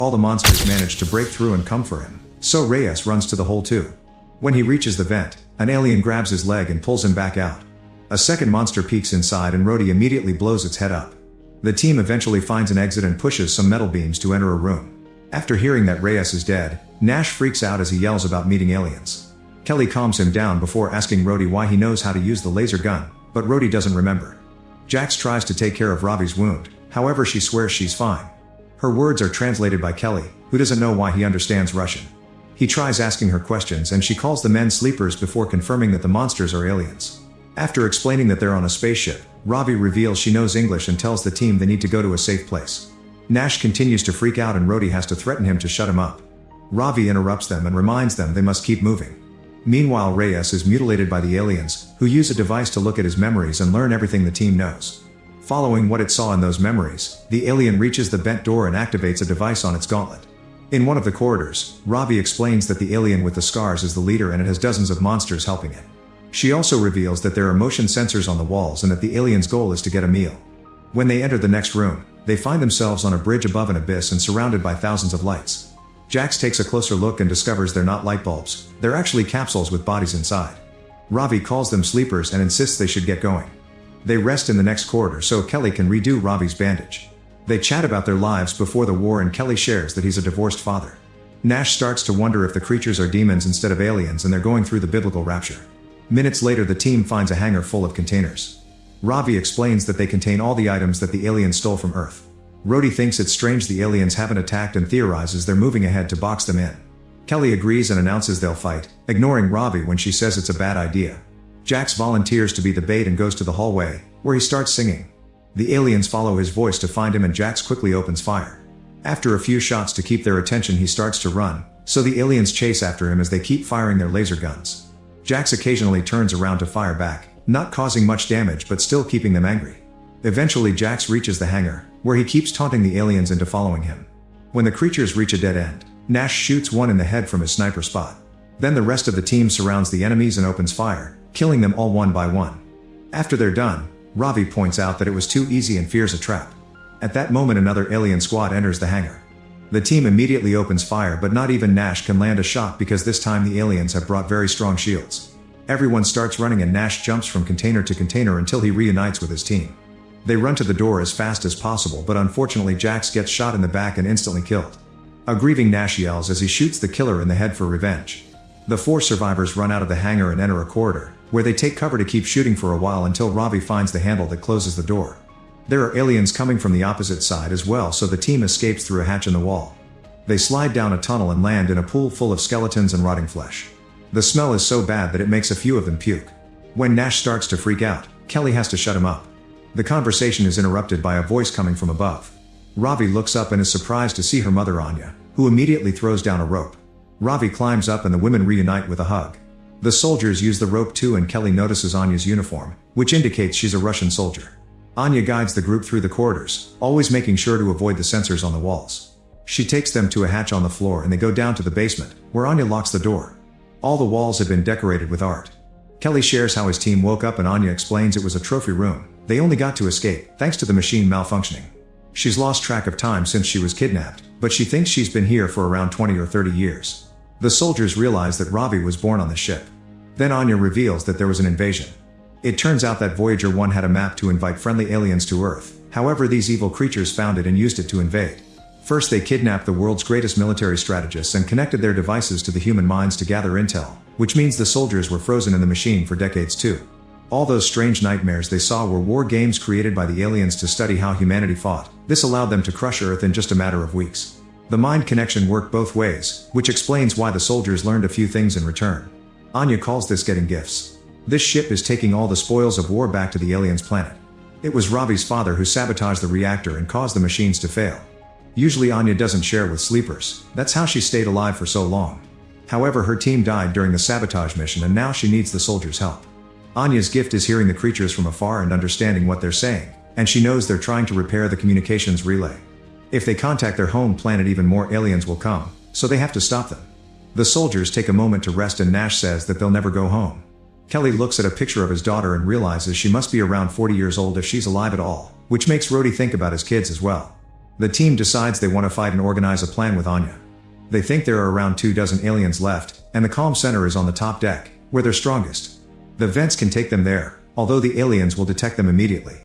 All the monsters manage to break through and come for him, so Reyes runs to the hole too. When he reaches the vent, an alien grabs his leg and pulls him back out. A second monster peeks inside and Rhodey immediately blows its head up. The team eventually finds an exit and pushes some metal beams to enter a room. After hearing that Reyes is dead, Nash freaks out as he yells about meeting aliens. Kelly calms him down before asking Rhodey why he knows how to use the laser gun, but Rhodey doesn't remember. Jax tries to take care of Ravi's wound, however she swears she's fine. Her words are translated by Kelly, who doesn't know why he understands Russian. He tries asking her questions and she calls the men sleepers before confirming that the monsters are aliens. After explaining that they're on a spaceship, Ravi reveals she knows English and tells the team they need to go to a safe place. Nash continues to freak out and Rhodey has to threaten him to shut him up. Ravi interrupts them and reminds them they must keep moving. Meanwhile, Reyes is mutilated by the aliens, who use a device to look at his memories and learn everything the team knows. Following what it saw in those memories, the alien reaches the bent door and activates a device on its gauntlet. In one of the corridors, Ravi explains that the alien with the scars is the leader and it has dozens of monsters helping it. She also reveals that there are motion sensors on the walls and that the alien's goal is to get a meal. When they enter the next room, they find themselves on a bridge above an abyss and surrounded by thousands of lights. Jax takes a closer look and discovers they're not light bulbs, they're actually capsules with bodies inside. Ravi calls them sleepers and insists they should get going. They rest in the next corridor so Kelly can redo Ravi's bandage. They chat about their lives before the war and Kelly shares that he's a divorced father. Nash starts to wonder if the creatures are demons instead of aliens and they're going through the biblical rapture. Minutes later, the team finds a hangar full of containers. Ravi explains that they contain all the items that the aliens stole from Earth. Rhodey thinks it's strange the aliens haven't attacked and theorizes they're moving ahead to box them in. Kelly agrees and announces they'll fight, ignoring Ravi when she says it's a bad idea. Jax volunteers to be the bait and goes to the hallway, where he starts singing. The aliens follow his voice to find him and Jax quickly opens fire. After a few shots to keep their attention, he starts to run, so the aliens chase after him as they keep firing their laser guns. Jax occasionally turns around to fire back, not causing much damage but still keeping them angry. Eventually Jax reaches the hangar, where he keeps taunting the aliens into following him. When the creatures reach a dead end, Nash shoots one in the head from his sniper spot. Then the rest of the team surrounds the enemies and opens fire, killing them all one by one. After they're done, Ravi points out that it was too easy and fears a trap. At that moment, another alien squad enters the hangar. The team immediately opens fire, but not even Nash can land a shot because this time the aliens have brought very strong shields. Everyone starts running and Nash jumps from container to container until he reunites with his team. They run to the door as fast as possible, but unfortunately Jax gets shot in the back and instantly killed. A grieving Nash yells as he shoots the killer in the head for revenge. The 4 survivors run out of the hangar and enter a corridor, where they take cover to keep shooting for a while until Ravi finds the handle that closes the door. There are aliens coming from the opposite side as well, so the team escapes through a hatch in the wall. They slide down a tunnel and land in a pool full of skeletons and rotting flesh. The smell is so bad that it makes a few of them puke. When Nash starts to freak out, Kelly has to shut him up. The conversation is interrupted by a voice coming from above. Ravi looks up and is surprised to see her mother Anya, who immediately throws down a rope. Ravi climbs up and the women reunite with a hug. The soldiers use the rope too and Kelly notices Anya's uniform, which indicates she's a Russian soldier. Anya guides the group through the corridors, always making sure to avoid the sensors on the walls. She takes them to a hatch on the floor and they go down to the basement, where Anya locks the door. All the walls had been decorated with art. Kelly shares how his team woke up and Anya explains it was a trophy room. They only got to escape, thanks to the machine malfunctioning. She's lost track of time since she was kidnapped, but she thinks she's been here for around 20 or 30 years. The soldiers realize that Ravi was born on the ship. Then Anya reveals that there was an invasion. It turns out that Voyager 1 had a map to invite friendly aliens to Earth, however these evil creatures found it and used it to invade. First they kidnapped the world's greatest military strategists and connected their devices to the human minds to gather intel, which means the soldiers were frozen in the machine for decades too. All those strange nightmares they saw were war games created by the aliens to study how humanity fought. This allowed them to crush Earth in just a matter of weeks. The mind connection worked both ways, which explains why the soldiers learned a few things in return. Anya calls this getting gifts. This ship is taking all the spoils of war back to the aliens' planet. It was Ravi's father who sabotaged the reactor and caused the machines to fail. Usually Anya doesn't share with sleepers, that's how she stayed alive for so long. However, her team died during the sabotage mission and now she needs the soldiers' help. Anya's gift is hearing the creatures from afar and understanding what they're saying, and she knows they're trying to repair the communications relay. If they contact their home planet, even more aliens will come, so they have to stop them. The soldiers take a moment to rest and Nash says that they'll never go home. Kelly looks at a picture of his daughter and realizes she must be around 40 years old if she's alive at all, which makes Rhodey think about his kids as well. The team decides they want to fight and organize a plan with Anya. They think there are around 24 aliens left, and the comm center is on the top deck, where they're strongest. The vents can take them there, although the aliens will detect them immediately.